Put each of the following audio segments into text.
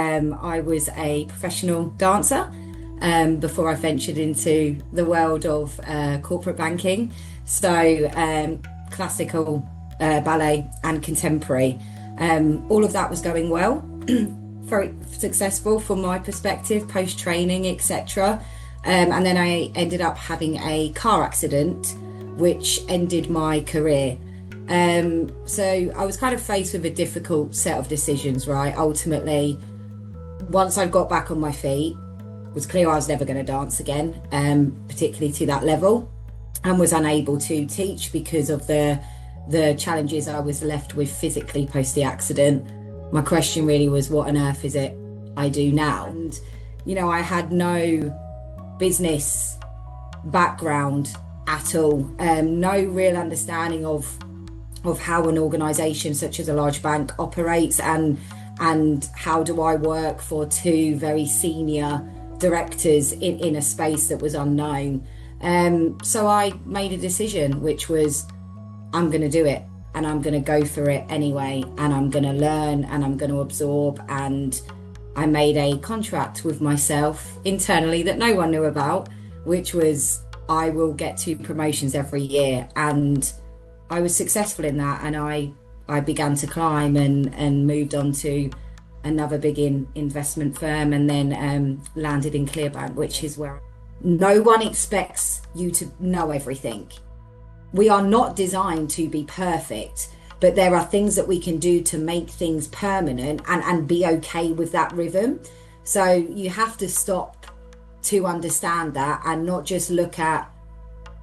I was a professional dancer before I ventured into the world of corporate banking. So classical ballet and contemporary. All of that was going well, very successful from my perspective, post training, etc. And then I ended up having a car accident, which ended my career. So I was kind of faced with a difficult set of decisions, right? Ultimately, once I got back on my feet, it was clear I was never going to dance again, particularly to that level, and was unable to teach because of the challenges I was left with physically post the accident. My question really was, what on earth is it I do now? And, I had no business background at all, no real understanding of how an organisation such as a large bank operates, and how do I work for two very senior directors in a space that was unknown. So I made a decision, which was, I'm going to do it, and I'm going to go for it anyway, and I'm going to learn, and I'm going to absorb. And I made a contract with myself internally that no one knew about, which was I will get 2 promotions every year. And I was successful in that, and I began to climb and moved on to another big investment firm, and then landed in ClearBank, which is where no one expects you to know everything. We are not designed to be perfect, but there are things that we can do to make things permanent and be okay with that rhythm. So you have to stop to understand that, and not just look at,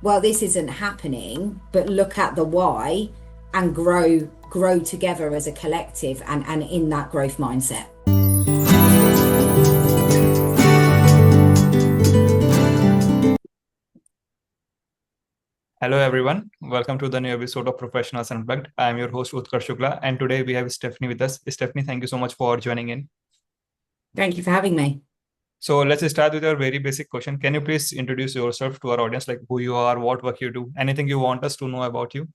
well, this isn't happening, but look at the why and grow together as a collective, and in that growth mindset. Hello everyone, welcome to the new episode of Professionals Unplugged. I am your host Utkarsh Shukla, and today we have Stephanie with us. Stephanie, thank you so much for joining in. Thank you for having me. So let's start with a very basic question. Can you please introduce yourself to our audience, like who you are, what work you do, anything you want us to know about you?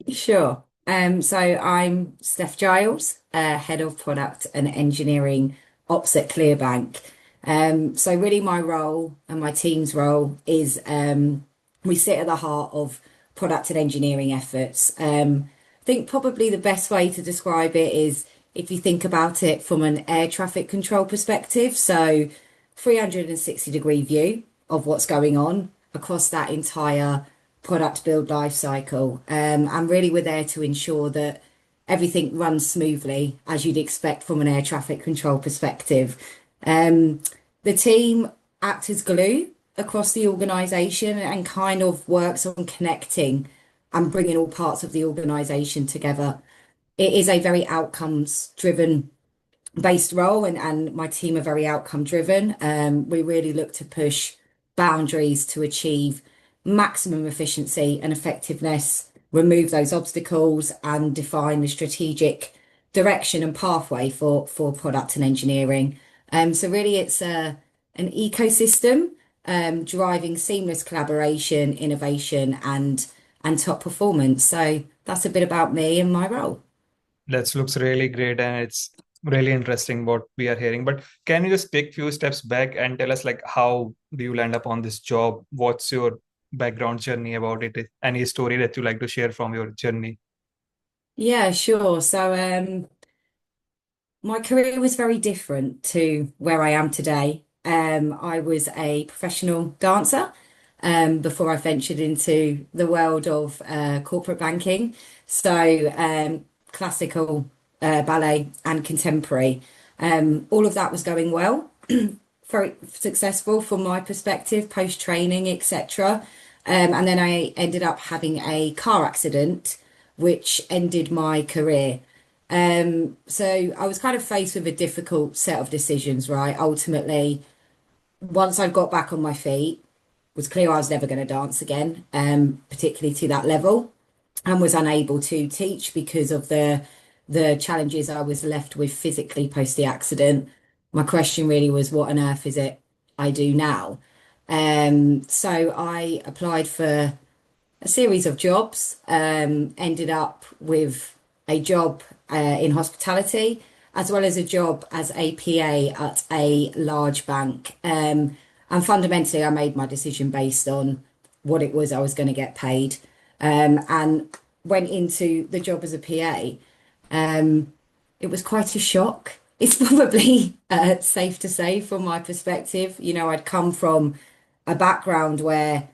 Sure. So I'm Steph Giles, Head of Product and Engineering Ops at ClearBank. So really my role and my team's role is we sit at the heart of product and engineering efforts. I think probably the best way to describe it is if you think about it from an air traffic control perspective. So 360-degree view of what's going on across that entire product build life cycle. And really we're there to ensure that everything runs smoothly as you'd expect from an air traffic control perspective. The team act as glue across the organization and kind of works on connecting and bringing all parts of the organization together. It is a very outcomes driven based role, and my team are very outcome driven. We really look to push boundaries to achieve maximum efficiency and effectiveness, remove those obstacles, and define the strategic direction and pathway for product and engineering. So really it's an ecosystem driving seamless collaboration, innovation, and top performance. So that's a bit about me and my role. That looks really great, and it's really interesting what we are hearing. But can you just take few steps back and tell us, like, how do you land up on this job? What's your background journey about it? Any story that you like to share from your journey? Yeah, sure. So my career was very different to where I am today. I was a professional dancer before I ventured into the world of corporate banking. So classical ballet and contemporary. All of that was going well, very successful from my perspective, post training, etc. And then I ended up having a car accident, which ended my career. So I was kind of faced with a difficult set of decisions, right? Ultimately, once I got back on my feet, it was clear I was never going to dance again, particularly to that level, and was unable to teach because of the challenges I was left with physically post the accident. My question really was, what on earth is it I do now? So I applied for a series of jobs, ended up with a job in hospitality, as well as a job as a PA at a large bank. And fundamentally, I made my decision based on what it was I was going to get paid, and went into the job as a PA. It was quite a shock. It's probably safe to say from my perspective. I'd come from a background where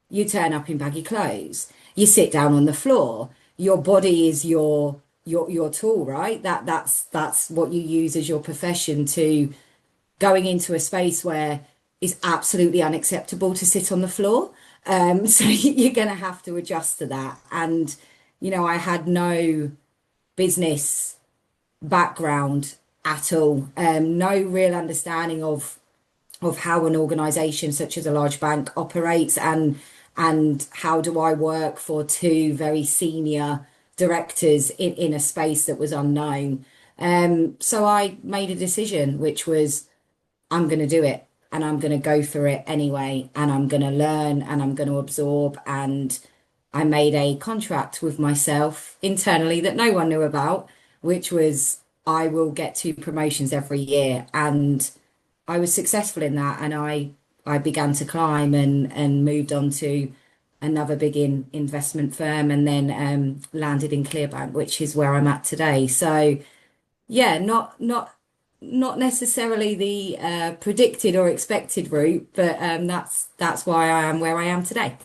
you turn up in baggy clothes, you sit down on the floor, your body is your tool, right? That's what you use as your profession to going into a space where it's absolutely unacceptable to sit on the floor. So you're going to have to adjust to that. And, I had no business background at all, no real understanding of how an organization such as a large bank operates, and how do I work for two very senior directors in a space that was unknown. So I made a decision, which was I'm going to do it, and I'm going to go for it anyway, and I'm going to learn, and I'm going to absorb. And I made a contract with myself internally that no one knew about, which was I will get two promotions every year. And I was successful in that, and I began to climb and moved on to another big investment firm, and then landed in ClearBank, which is where I'm at today. So yeah, not necessarily the predicted or expected route, but that's why I am where I am today.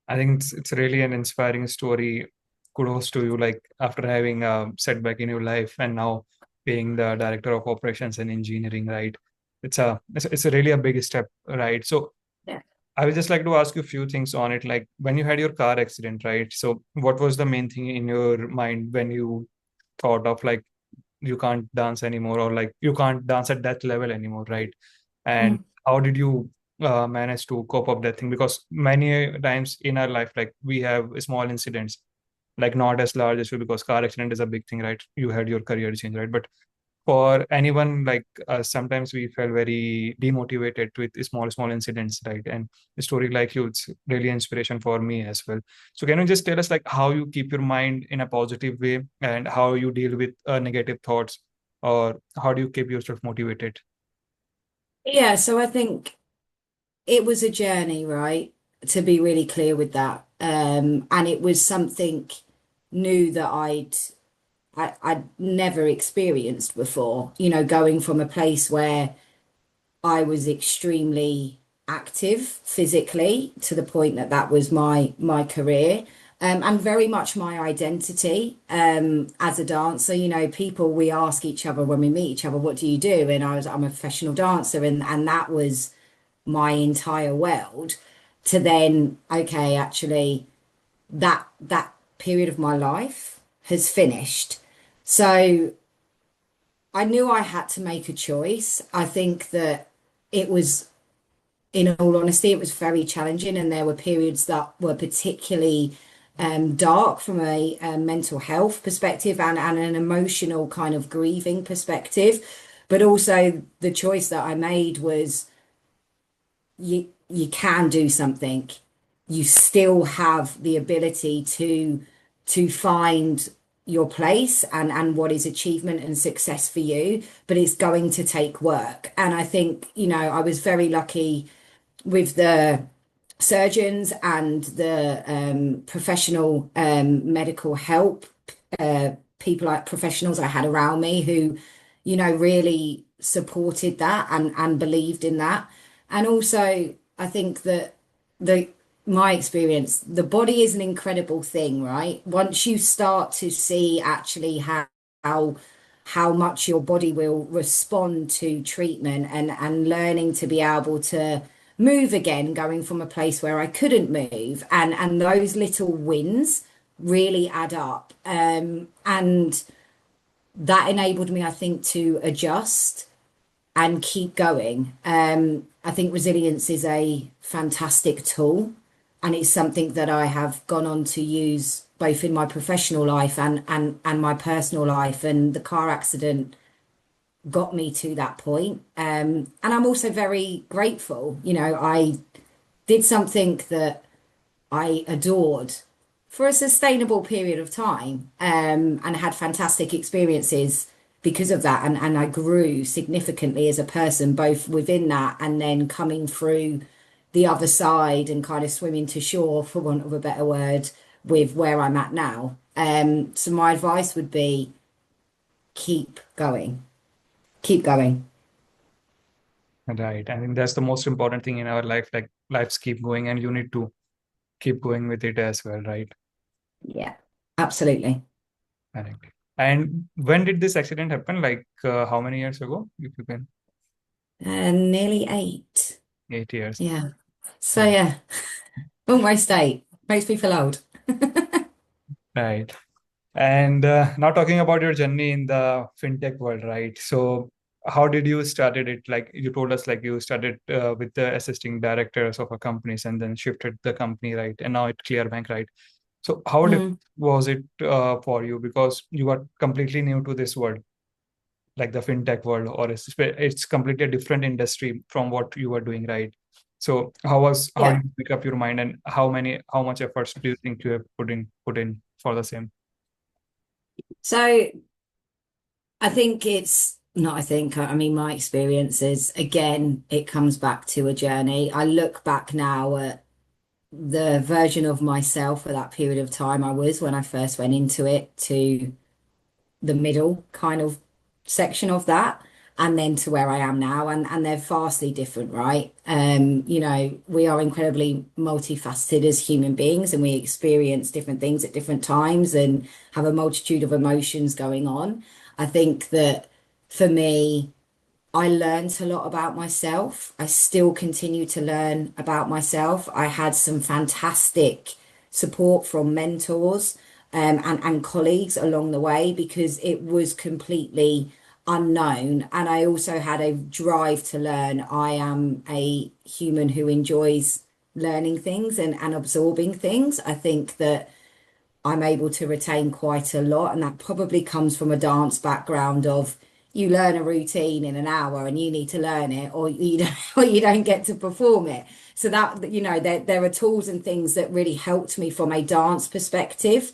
I think it's really an inspiring story. Kudos to you, like after having a setback in your life and now being the director of operations and engineering, right? It's a really a big step, right? So Yeah. I would just like to ask you a few things on it. Like when you had your car accident, right? So what was the main thing in your mind when you thought of like you can't dance anymore, or like you can't dance at that level anymore, right? And Mhm. how did you manage to cope up that thing? Because many times in our life, like we have small incidents, like not as large as you, because car accident is a big thing, right? You had your career change, right? But for anyone like sometimes we felt very demotivated with small incidents, right? And a story like you, it's really inspiration for me as well. So can you just tell us like how you keep your mind in a positive way, and how you deal with negative thoughts, or how do you keep yourself motivated? Yeah, so I think it was a journey, right? To be really clear with that. And it was something new that I'd never experienced before, going from a place where I was extremely active physically to the point that that was my career, and very much my identity as a dancer. People, we ask each other when we meet each other, what do you do? And I'm a professional dancer, and that was my entire world. To then, okay, actually, that period of my life has finished. So I knew I had to make a choice. I think that it was, in all honesty, it was very challenging, and there were periods that were particularly dark from a mental health perspective, and an emotional kind of grieving perspective. But also, the choice that I made was you can do something. You still have the ability to find your place and what is achievement and success for you, but it's going to take work. And I think, I was very lucky with the surgeons and the professional medical help, people like professionals I had around me who, really supported that and believed in that. And also, I think that the my experience, the body is an incredible thing, right? Once you start to see actually how how much your body will respond to treatment, and learning to be able to move again, going from a place where I couldn't move, and those little wins really add up. And that enabled me, I think, to adjust and keep going. I think resilience is a fantastic tool, and it's something that I have gone on to use both in my professional life and my personal life. And the car accident got me to that point. And I'm also very grateful. I did something that I adored for a sustainable period of time, and had fantastic experiences because of that. And I grew significantly as a person, both within that and then coming through the other side and kind of swimming to shore, for want of a better word, with where I'm at now. So my advice would be keep going, keep going. Right. I think that's the most important thing in our life. Like lives keep going and you need to keep going with it as well, right? Yeah, absolutely. Correct. And when did this accident happen? Like how many years ago? If you can, Nearly 8. 8 years. Yeah. So Right. yeah, almost 8. Makes me feel old. Right. And now talking about your journey in the fintech world, right? So how did you started it? Like you told us, like you started with the assisting directors of a companies and then shifted the company, right? And now at ClearBank, right? So how Mm. was it for you? Because you are completely new to this world, like the fintech world, or it's completely a different industry from what you were doing, right? So how Yeah. did you pick up your mind, and how much efforts do you think you have put in for the same? So I think it's not, I think, I mean, my experience is, again, it comes back to a journey. I look back now at the version of myself for that period of time I was when I first went into it to the middle kind of section of that, and then to where I am now, and they're vastly different, right? We are incredibly multifaceted as human beings, and we experience different things at different times and have a multitude of emotions going on. I think that for me, I learned a lot about myself. I still continue to learn about myself. I had some fantastic support from mentors and colleagues along the way because it was completely unknown. And I also had a drive to learn. I am a human who enjoys learning things and absorbing things. I think that I'm able to retain quite a lot. And that probably comes from a dance background of you learn a routine in an hour and you need to learn it or you don't, or you don't get to perform it. So that, there are tools and things that really helped me from a dance perspective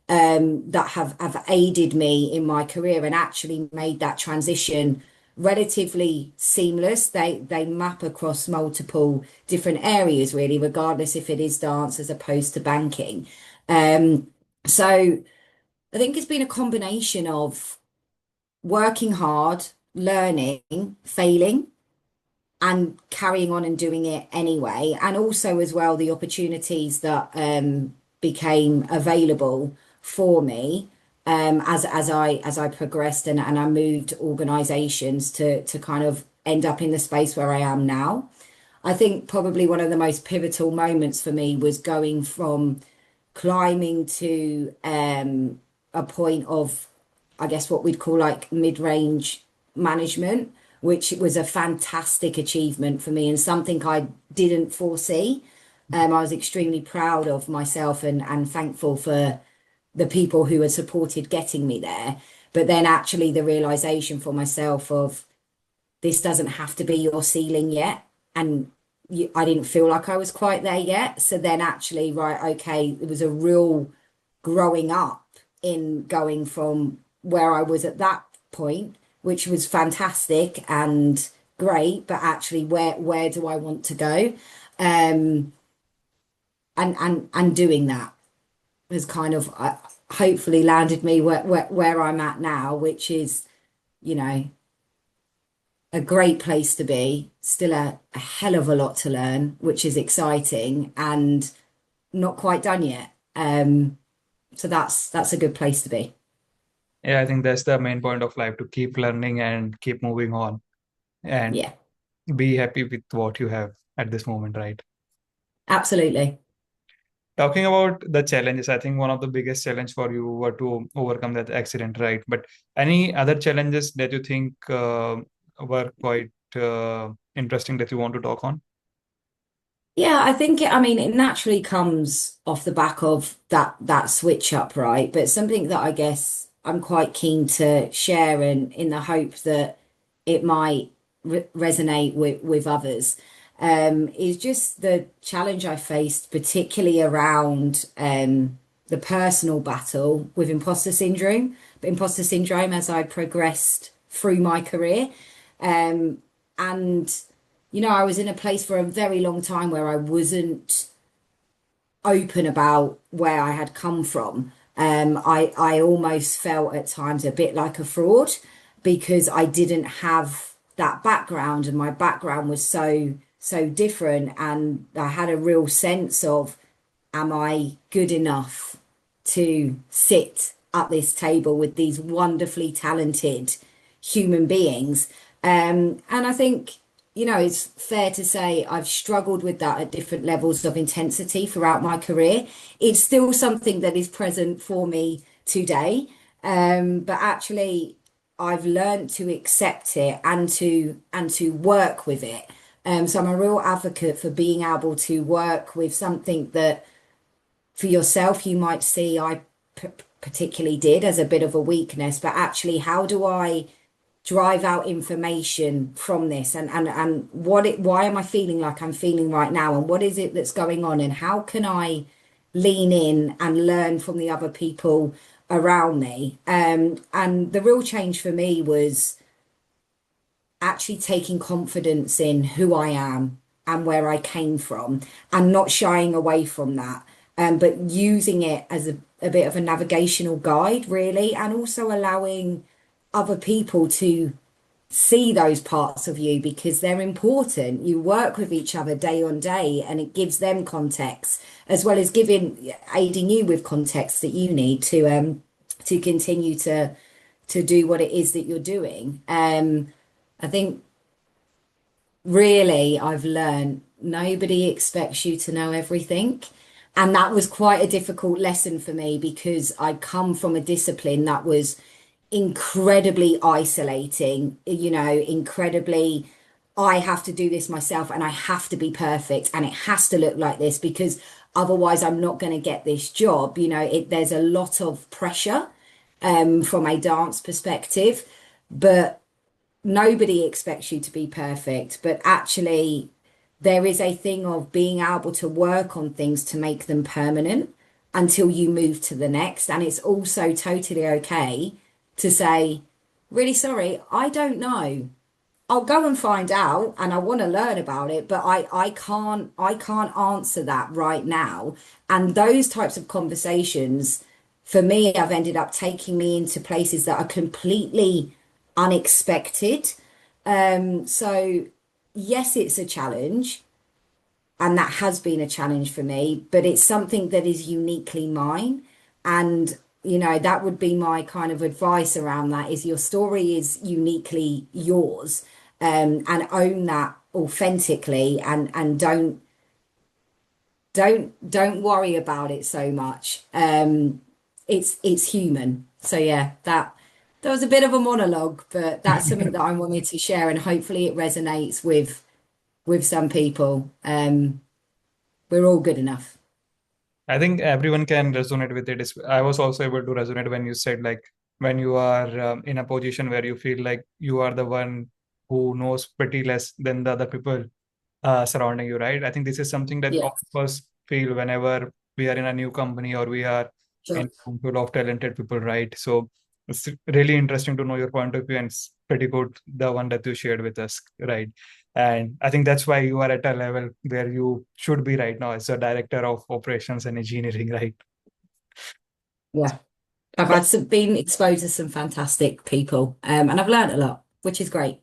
that have aided me in my career and actually made that transition relatively seamless. They map across multiple different areas, really, regardless if it is dance as opposed to banking. So I think it's been a combination of working hard, learning, failing, and carrying on and doing it anyway. And also as well the opportunities that became available for me as I progressed and I moved organizations to kind of end up in the space where I am now. I think probably one of the most pivotal moments for me was going from climbing to a point of, I guess, what we'd call like mid-range management, which was a fantastic achievement for me and something I didn't foresee. I was extremely proud of myself and thankful for the people who had supported getting me there. But then actually the realization for myself of this doesn't have to be your ceiling yet. And I didn't feel like I was quite there yet. So then actually, right, okay, it was a real growing up in going from where I was at that point, which was fantastic and great, but actually where do I want to go? Um, and doing that has kind of hopefully landed me where I'm at now, which is, you know, a great place to be, still a hell of a lot to learn, which is exciting and not quite done yet. So that's a good place to be. Yeah, I think that's the main point of life, to keep learning and keep moving on and Yeah, be happy with what you have at this moment, right? absolutely. Talking about the challenges, I think one of the biggest challenge for you were to overcome that accident, right? But any other challenges that you think were quite interesting that you want to talk on? Yeah, I think I mean it naturally comes off the back of that switch up, right? But something that I guess I'm quite keen to share in the hope that it might resonate with others is just the challenge I faced, particularly around the personal battle with imposter syndrome as I progressed through my career. And, I was in a place for a very long time where I wasn't open about where I had come from. I almost felt at times a bit like a fraud because I didn't have that background, and my background was so different, and I had a real sense of, am I good enough to sit at this table with these wonderfully talented human beings? And I think, it's fair to say I've struggled with that at different levels of intensity throughout my career. It's still something that is present for me today. But actually I've learned to accept it and to work with it. So I'm a real advocate for being able to work with something that for yourself you might see particularly did as a bit of a weakness, but actually how do I drive out information from this, and why am I feeling like I'm feeling right now, and what is it that's going on, and how can I lean in and learn from the other people around me. And the real change for me was actually taking confidence in who I am and where I came from, and not shying away from that, but using it as a bit of a navigational guide, really, and also allowing other people to see those parts of you because they're important. You work with each other day on day, and it gives them context as well as aiding you with context that you need to continue to do what it is that you're doing. I think really I've learned nobody expects you to know everything. And that was quite a difficult lesson for me because I come from a discipline that was incredibly isolating, incredibly, I have to do this myself and I have to be perfect and it has to look like this because otherwise I'm not going to get this job. There's a lot of pressure from a dance perspective, but nobody expects you to be perfect. But actually, there is a thing of being able to work on things to make them permanent until you move to the next. And it's also totally okay to say, really sorry, I don't know. I'll go and find out and I want to learn about it, but I can't answer that right now. And those types of conversations for me have ended up taking me into places that are completely unexpected. So yes, it's a challenge, and that has been a challenge for me, but it's something that is uniquely mine. And, that would be my kind of advice around that is your story is uniquely yours, and own that authentically, and don't worry about it so much. It's human. So yeah, that was a bit of a monologue, but that's something that I wanted to share, and hopefully it resonates with some people. We're all good enough. I think everyone can resonate with it. I was also able to resonate when you said, like, when you are in a position where you feel like you are the one who knows pretty less than the other people surrounding you, right? I think this is something that Yeah, all of us feel whenever we are in a new company or we are in sure. a room full of talented people, right? So it's really interesting to know your point of view, and it's pretty good, the one that you shared with us, right? And I think that's why you are at a level where you should be right now as a director of operations and engineering, right? Yeah. I've been exposed to some fantastic people, and I've learned a lot, which is great.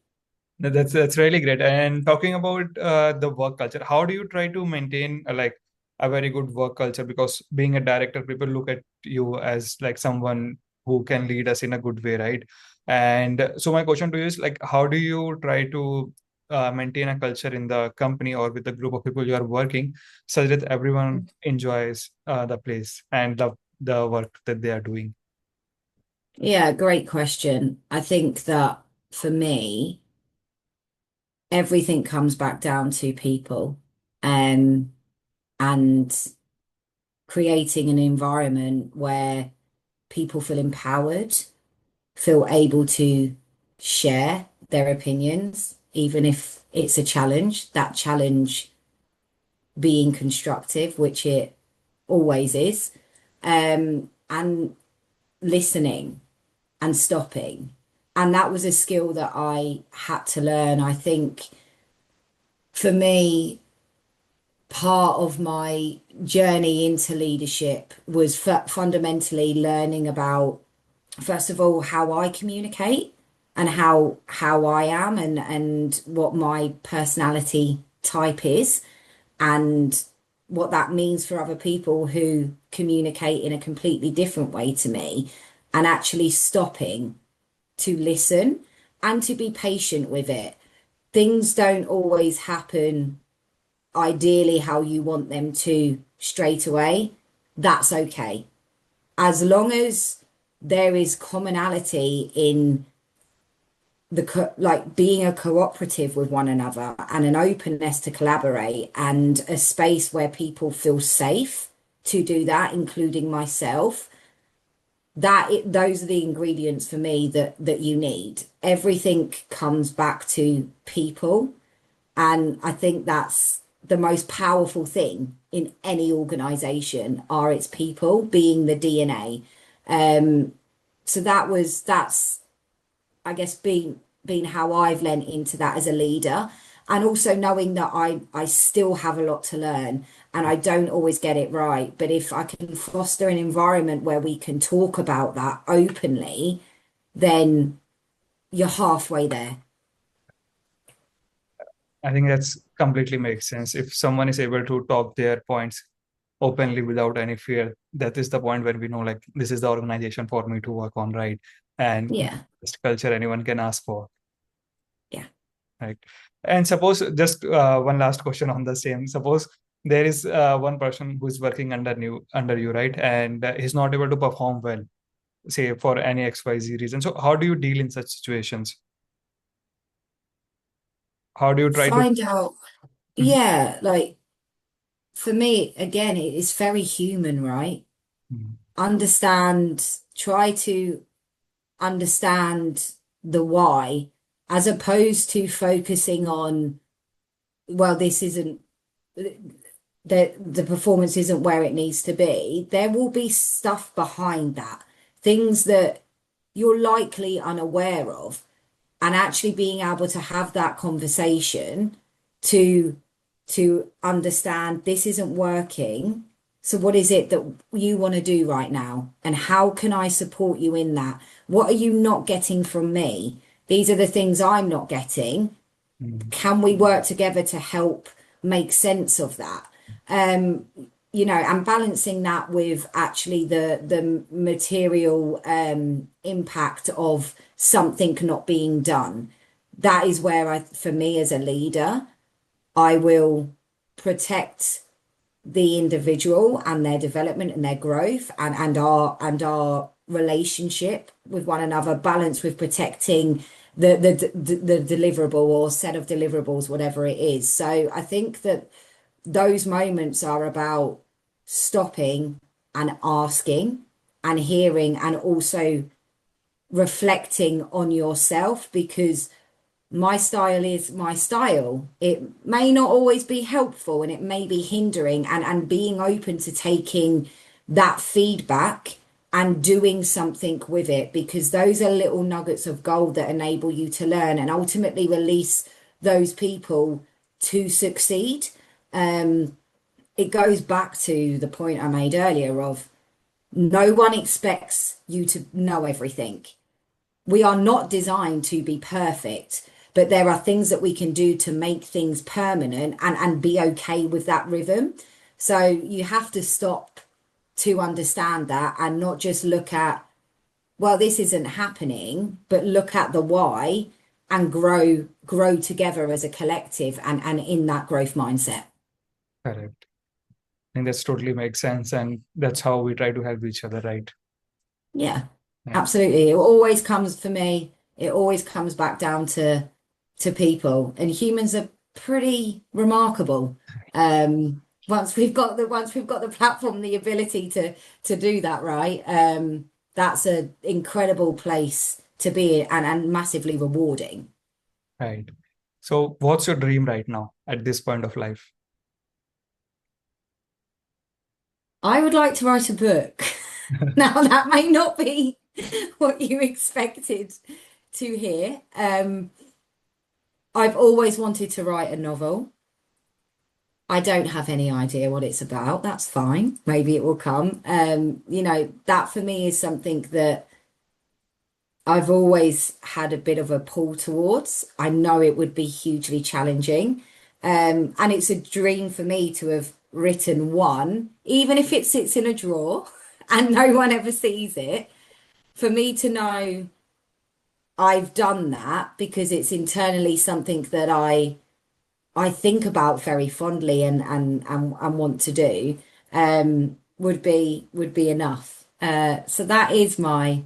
That's really great. And talking about the work culture, how do you try to maintain like a very good work culture? Because being a director, people look at you as like someone who can lead us in a good way, right? And so my question to you is like, how do you try to maintain a culture in the company or with the group of people you are working, such that everyone enjoys the place and the work that they are doing? Yeah, great question. I think that for me, everything comes back down to people, um, and creating an environment where people feel empowered, feel able to share their opinions, even if it's a challenge, that challenge being constructive, which it always is. and listening and stopping. And that was a skill that I had to learn. I think for me, part of my journey into leadership was fundamentally learning about, first of all, how I communicate and how I am and what my personality type is and what that means for other people who communicate in a completely different way to me, and actually stopping to listen and to be patient with it. Things don't always happen ideally how you want them to straight away. That's okay. As long as there is commonality in like being a cooperative with one another and an openness to collaborate and a space where people feel safe to do that, including myself, those are the ingredients for me that you need. Everything comes back to people, and I think that's the most powerful thing in any organization are its people being the DNA. So that's I guess being how I've lent into that as a leader, and also knowing that I still have a lot to learn and I don't always get it right. But if I can foster an environment where we can talk about that openly, then you're halfway there. I think that's completely makes sense. If someone is able to talk their points openly without any fear, that is the point when we know like this is the organization for me to work on, right? And Yeah, best culture anyone can ask for, yeah. right? And suppose just one last question on the same. Suppose there is one person who's working under you, right? And he's not able to perform well, say for any XYZ reason. So how do you deal in such situations? How do you try to? Find out. Mhm. Yeah, like for me, again, it's very human, right? Mhm. Try to understand the why, as opposed to focusing on, well, this isn't the performance isn't where it needs to be. There will be stuff behind that, things that you're likely unaware of, and actually being able to have that conversation to understand this isn't working. So what is it that you want to do right now? And how can I support you in that? What are you not getting from me? These are the things I'm not getting. Mhm. Can we work together to help make sense of that? Um, and balancing that with actually the material impact of something not being done. That is where for me as a leader, I will protect the individual and their development and their growth and our relationship with one another, balanced with protecting the deliverable or set of deliverables, whatever it is. So I think that those moments are about stopping and asking and hearing and also reflecting on yourself, because my style is my style. It may not always be helpful and it may be hindering, and being open to taking that feedback and doing something with it, because those are little nuggets of gold that enable you to learn and ultimately release those people to succeed. It goes back to the point I made earlier of no one expects you to know everything. We are not designed to be perfect, but there are things that we can do to make things permanent and be okay with that rhythm. So you have to stop to understand that and not just look at, well, this isn't happening, but look at the why and grow together as a collective and in that growth mindset. Correct. I think that's totally makes sense, and that's how we try to help each other, right? Yeah, Yeah. absolutely. It always comes for me, it always comes back down to people, and humans are pretty remarkable. Once we've got the platform, the ability to do that, right? That's an incredible place to be and massively rewarding. Right. So, what's your dream right now at this point of life? I would like to write a book. Now, that may not be what you expected to hear. I've always wanted to write a novel. I don't have any idea what it's about. That's fine. Maybe it will come. That for me is something that I've always had a bit of a pull towards. I know it would be hugely challenging. And it's a dream for me to have written one, even if it sits in a drawer and no one ever sees it, for me to know I've done that because it's internally something that I think about very fondly and want to do, would be enough. So that is my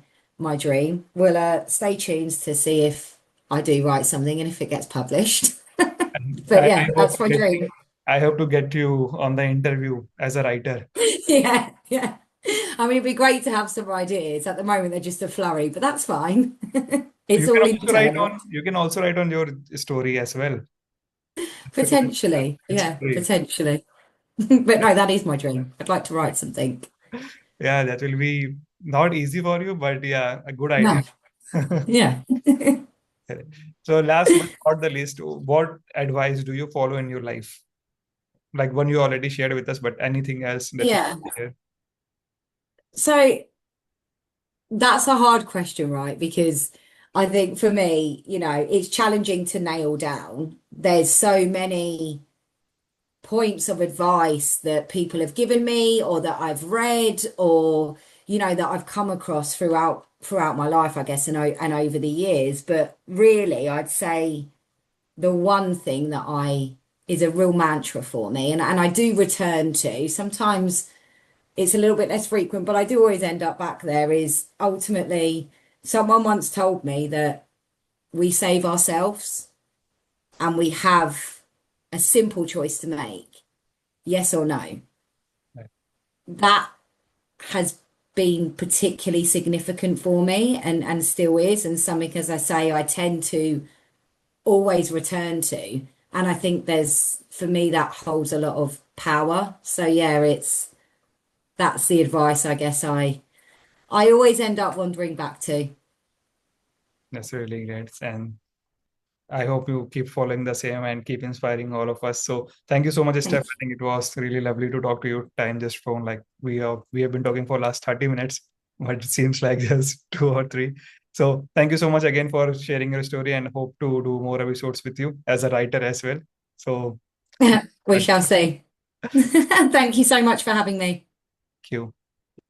dream. We'll stay tuned to see if I do write something and if it gets published. And But yeah, that's my dream. I hope to get you on the interview as a writer. Yeah, yeah. I mean, it'd be great to have some ideas. At the moment, they're just a flurry, but that's fine. It's all internal. You can also write on your story as well. Potentially. It's Yeah, great. potentially. But no, that is my dream. I'd like to write something. Yeah, that will be not easy for you, but yeah, a good idea. No, yeah. So last but not the least, what advice do you follow in your life? Like one you already shared with us, but anything else that you Yeah. share? So that's a hard question, right? Because I think for me, it's challenging to nail down. There's so many points of advice that people have given me or that I've read or that I've come across throughout my life, I guess, and over the years. But really, I'd say the one thing that I is a real mantra for me and I do return to. Sometimes it's a little bit less frequent, but I do always end up back there is ultimately someone once told me that we save ourselves and we have a simple choice to make, yes or no. Right. That has been particularly significant for me and still is, and something, as I say, I tend to always return to. And I think for me, that holds a lot of power. So yeah, that's the advice I guess I always end up wandering back to. That's really great. And I hope you keep following the same and keep inspiring all of us. So thank you so much, Steph. Thank I think it was really lovely to talk to you. Time just flown like we have been talking for last 30 minutes, but it seems like just two or three. So thank you so much again for sharing your story and hope to do more episodes with you as a writer as well. So you. We thank shall see. Thank you so much for having me. you.